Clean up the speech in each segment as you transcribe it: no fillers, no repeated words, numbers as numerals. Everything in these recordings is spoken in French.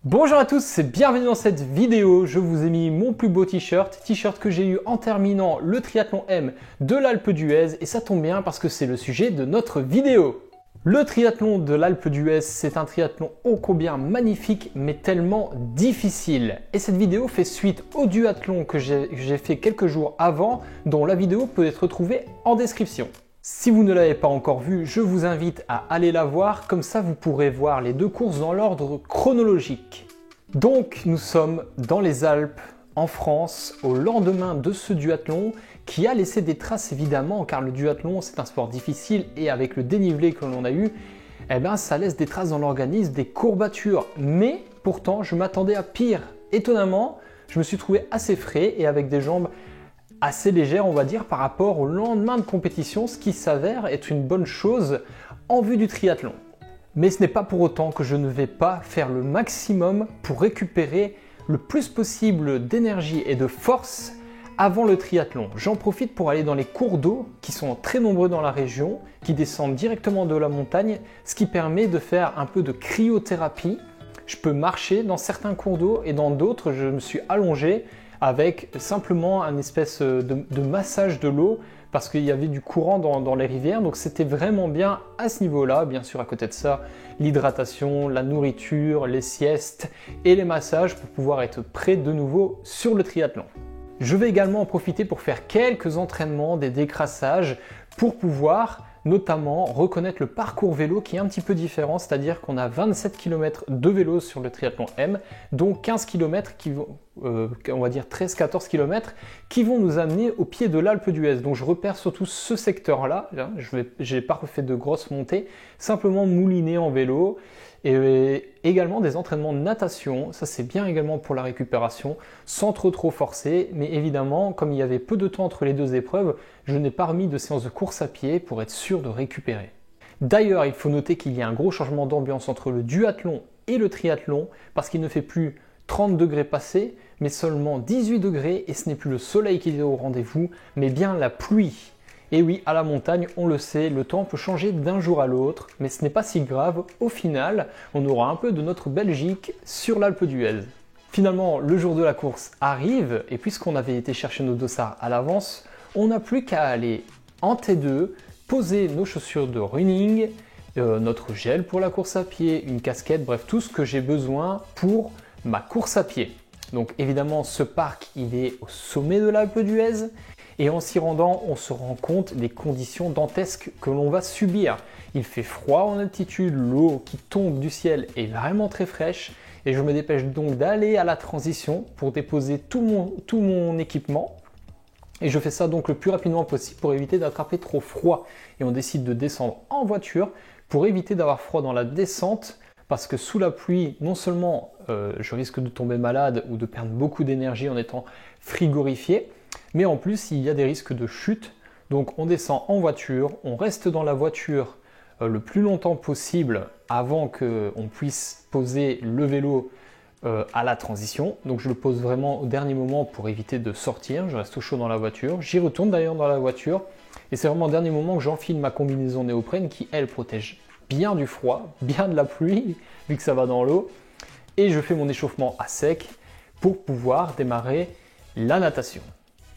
Bonjour à tous et bienvenue dans cette vidéo. Je vous ai mis mon plus beau t-shirt que j'ai eu en terminant le triathlon M de l'Alpe d'Huez et ça tombe bien parce que c'est le sujet de notre vidéo. Le triathlon de l'Alpe d'Huez, c'est un triathlon ô combien magnifique mais tellement difficile. Et cette vidéo fait suite au duathlon que j'ai fait quelques jours avant, dont la vidéo peut être retrouvée en description. Si vous ne l'avez pas encore vu, je vous invite à aller la voir, comme ça vous pourrez voir les deux courses dans l'ordre chronologique. Donc nous sommes dans les Alpes, en France, au lendemain de ce duathlon qui a laissé des traces évidemment, car le duathlon c'est un sport difficile et avec le dénivelé que l'on a eu, ça laisse des traces dans l'organisme, des courbatures. Mais pourtant je m'attendais à pire. Étonnamment, je me suis trouvé assez frais et avec des jambes assez légère, on va dire, par rapport au lendemain de compétition, ce qui s'avère être une bonne chose en vue du triathlon. Mais ce n'est pas pour autant que je ne vais pas faire le maximum pour récupérer le plus possible d'énergie et de force avant le triathlon. J'en profite pour aller dans les cours d'eau qui sont très nombreux dans la région, qui descendent directement de la montagne, ce qui permet de faire un peu de cryothérapie. Je peux marcher dans certains cours d'eau et dans d'autres, je me suis allongé avec simplement un espèce de massage de l'eau parce qu'il y avait du courant dans les rivières, donc c'était vraiment bien à ce niveau-là. Bien sûr, à côté de ça, l'hydratation, la nourriture, les siestes et les massages pour pouvoir être prêt de nouveau sur le triathlon. Je vais également en profiter pour faire quelques entraînements, des décrassages pour pouvoir notamment reconnaître le parcours vélo qui est un petit peu différent, c'est-à-dire qu'on a 27 km de vélo sur le triathlon M, dont 15 km qui vont, on va dire 13-14 km qui vont nous amener au pied de l'Alpe d'Huez. Donc je repère surtout ce secteur-là, je n'ai pas refait de grosses montées, simplement mouliné en vélo. Et également des entraînements de natation, ça c'est bien également pour la récupération, sans trop forcer, mais évidemment, comme il y avait peu de temps entre les deux épreuves, je n'ai pas remis de séance de course à pied pour être sûr de récupérer. D'ailleurs, il faut noter qu'il y a un gros changement d'ambiance entre le duathlon et le triathlon, parce qu'il ne fait plus 30 degrés passés, mais seulement 18 degrés, et ce n'est plus le soleil qui est au rendez-vous, mais bien la pluie. Et oui, à la montagne, on le sait, le temps peut changer d'un jour à l'autre, mais ce n'est pas si grave. Au final, on aura un peu de notre Belgique sur l'Alpe d'Huez. Finalement, le jour de la course arrive, et puisqu'on avait été chercher nos dossards à l'avance, on n'a plus qu'à aller en T2, poser nos chaussures de running, notre gel pour la course à pied, une casquette, bref, tout ce que j'ai besoin pour ma course à pied. Donc évidemment, ce parc, il est au sommet de l'Alpe d'Huez. Et en s'y rendant, on se rend compte des conditions dantesques que l'on va subir. Il fait froid en altitude, l'eau qui tombe du ciel est vraiment très fraîche et je me dépêche donc d'aller à la transition pour déposer tout mon équipement. Et je fais ça donc le plus rapidement possible pour éviter d'attraper trop froid. Et on décide de descendre en voiture pour éviter d'avoir froid dans la descente parce que sous la pluie, non seulement je risque de tomber malade ou de perdre beaucoup d'énergie en étant frigorifié, mais en plus, il y a des risques de chute. Donc on descend en voiture, on reste dans la voiture le plus longtemps possible avant qu'on puisse poser le vélo à la transition. Donc je le pose vraiment au dernier moment pour éviter de sortir. Je reste au chaud dans la voiture. J'y retourne d'ailleurs dans la voiture. Et c'est vraiment au dernier moment que j'enfile ma combinaison néoprène qui, elle, protège bien du froid, bien de la pluie, vu que ça va dans l'eau. Et je fais mon échauffement à sec pour pouvoir démarrer la natation.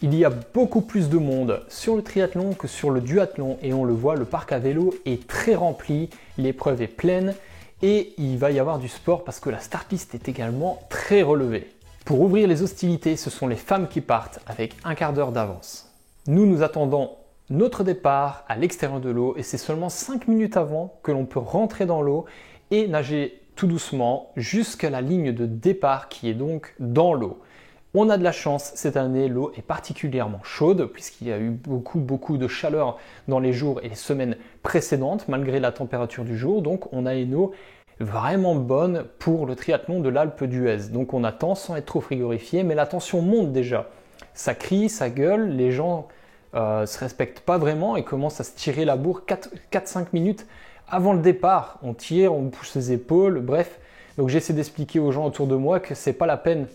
Il y a beaucoup plus de monde sur le triathlon que sur le duathlon et on le voit, le parc à vélo est très rempli, l'épreuve est pleine et il va y avoir du sport parce que la start-list est également très relevée. Pour ouvrir les hostilités, ce sont les femmes qui partent avec un quart d'heure d'avance. Nous attendons notre départ à l'extérieur de l'eau et c'est seulement 5 minutes avant que l'on peut rentrer dans l'eau et nager tout doucement jusqu'à la ligne de départ qui est donc dans l'eau. On a de la chance, cette année, l'eau est particulièrement chaude puisqu'il y a eu beaucoup de chaleur dans les jours et les semaines précédentes malgré la température du jour. Donc on a une eau vraiment bonne pour le triathlon de l'Alpe d'Huez. Donc on attend sans être trop frigorifié, mais la tension monte déjà. Ça crie, ça gueule, les gens se respectent pas vraiment et commencent à se tirer la bourre 4-5 minutes avant le départ. On tire, on pousse les épaules, bref. Donc j'essaie d'expliquer aux gens autour de moi que c'est pas la peine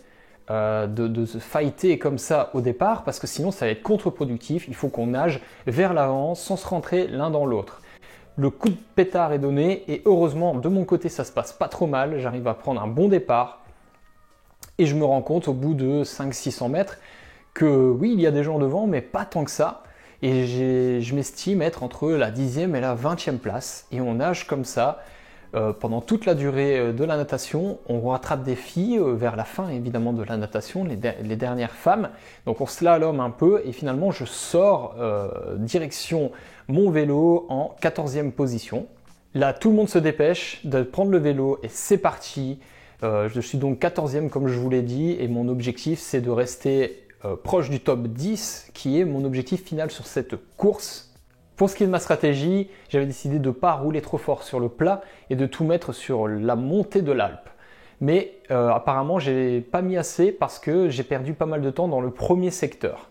de se fighter comme ça au départ parce que sinon ça va être contre-productif. Il faut qu'on nage vers l'avant sans se rentrer l'un dans l'autre. Le coup de pétard est donné et heureusement de mon côté ça se passe pas trop mal, j'arrive à prendre un bon départ et je me rends compte au bout de 500-600 mètres que oui il y a des gens devant mais pas tant que ça et je m'estime être entre la 10e et la 20e place et on nage comme ça pendant toute la durée de la natation. On rattrape des filles vers la fin évidemment de la natation, les dernières femmes, donc on slalom un peu et finalement je sors direction mon vélo en 14e position. Là tout le monde se dépêche de prendre le vélo et c'est parti. Je suis donc 14e comme je vous l'ai dit et mon objectif c'est de rester proche du top 10 qui est mon objectif final sur cette course. Pour ce qui est de ma stratégie, j'avais décidé de ne pas rouler trop fort sur le plat et de tout mettre sur la montée de l'Alpe. Mais apparemment, je n'ai pas mis assez parce que j'ai perdu pas mal de temps dans le premier secteur.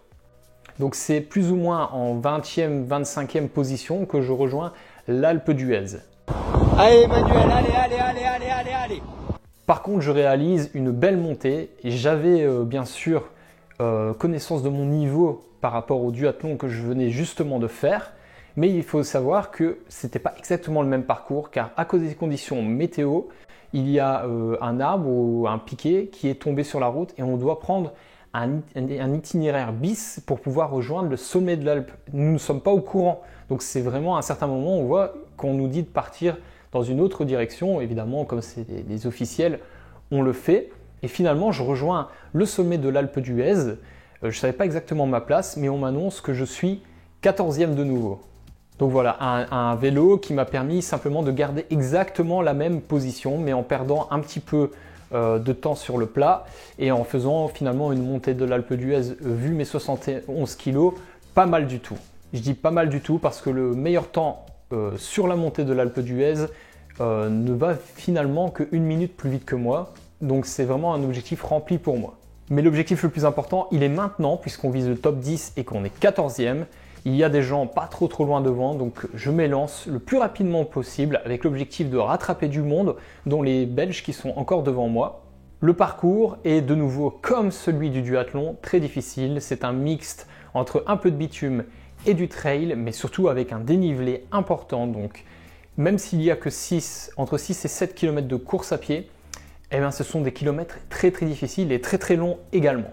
Donc c'est plus ou moins en 20e, 25e position que je rejoins l'Alpe d'Huez. Allez Emmanuel, allez. Par contre, je réalise une belle montée et j'avais bien sûr connaissance de mon niveau par rapport au duathlon que je venais justement de faire. Mais il faut savoir que ce n'était pas exactement le même parcours car à cause des conditions météo, il y a un arbre ou un piquet qui est tombé sur la route et on doit prendre un itinéraire bis pour pouvoir rejoindre le sommet de l'Alpe. Nous ne sommes pas au courant, donc c'est vraiment à un certain moment on voit qu'on nous dit de partir dans une autre direction. Évidemment, comme c'est des officiels, on le fait. Et finalement, je rejoins le sommet de l'Alpe d'Huez. Je ne savais pas exactement ma place, mais on m'annonce que je suis 14e de nouveau. Donc voilà, un vélo qui m'a permis simplement de garder exactement la même position, mais en perdant un petit peu de temps sur le plat et en faisant finalement une montée de l'Alpe d'Huez, vu mes 71 kg, pas mal du tout. Je dis pas mal du tout parce que le meilleur temps sur la montée de l'Alpe d'Huez ne va finalement que 1 minute plus vite que moi. Donc c'est vraiment un objectif rempli pour moi. Mais l'objectif le plus important, il est maintenant, puisqu'on vise le top 10 et qu'on est 14e. Il y a des gens pas trop loin devant, donc je m'élance le plus rapidement possible avec l'objectif de rattraper du monde, dont les Belges qui sont encore devant moi. Le parcours est de nouveau comme celui du duathlon, très difficile. C'est un mixte entre un peu de bitume et du trail, mais surtout avec un dénivelé important. Donc même s'il n'y a que entre 6 et 7 km de course à pied, eh bien, ce sont des kilomètres très difficiles et très longs également.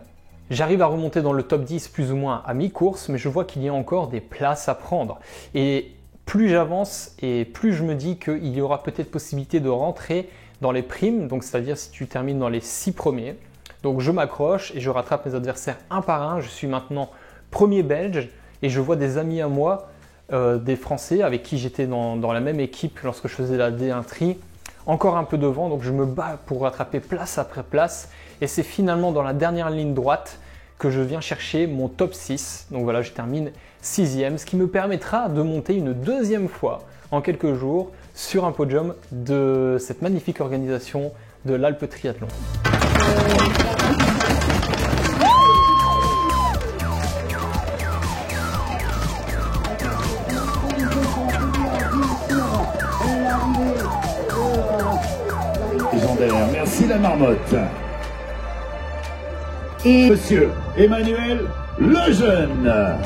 J'arrive à remonter dans le top 10 plus ou moins à mi-course, mais je vois qu'il y a encore des places à prendre. Et plus j'avance et plus je me dis qu'il y aura peut-être possibilité de rentrer dans les primes, donc c'est-à-dire si tu termines dans les 6 premiers. Donc je m'accroche et je rattrape mes adversaires un par un. Je suis maintenant premier belge et je vois des amis à moi, des Français avec qui j'étais dans la même équipe lorsque je faisais la D1 Tri, encore un peu devant, donc je me bats pour rattraper place après place et c'est finalement dans la dernière ligne droite que je viens chercher mon top 6. Donc voilà, je termine 6e, ce qui me permettra de monter une deuxième fois en quelques jours sur un podium de cette magnifique organisation de l'Alpe Triathlon. Légendaire, merci la marmotte. Et Monsieur Emmanuel Lejeune.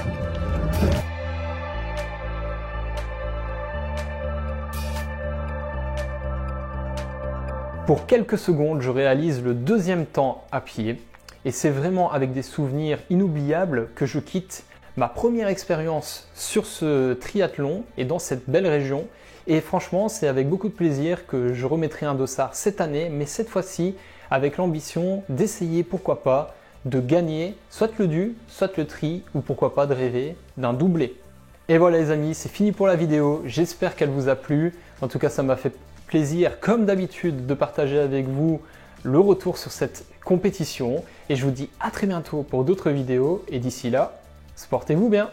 Pour quelques secondes, je réalise le deuxième temps à pied et c'est vraiment avec des souvenirs inoubliables que je quitte ma première expérience sur ce triathlon et dans cette belle région. Et franchement, c'est avec beaucoup de plaisir que je remettrai un dossard cette année, mais cette fois-ci avec l'ambition d'essayer, pourquoi pas, de gagner soit le du, soit le tri, ou pourquoi pas de rêver d'un doublé. Et voilà les amis, c'est fini pour la vidéo, j'espère qu'elle vous a plu. En tout cas, ça m'a fait plaisir, comme d'habitude, de partager avec vous le retour sur cette compétition. Et je vous dis à très bientôt pour d'autres vidéos, et d'ici là, sportez-vous bien!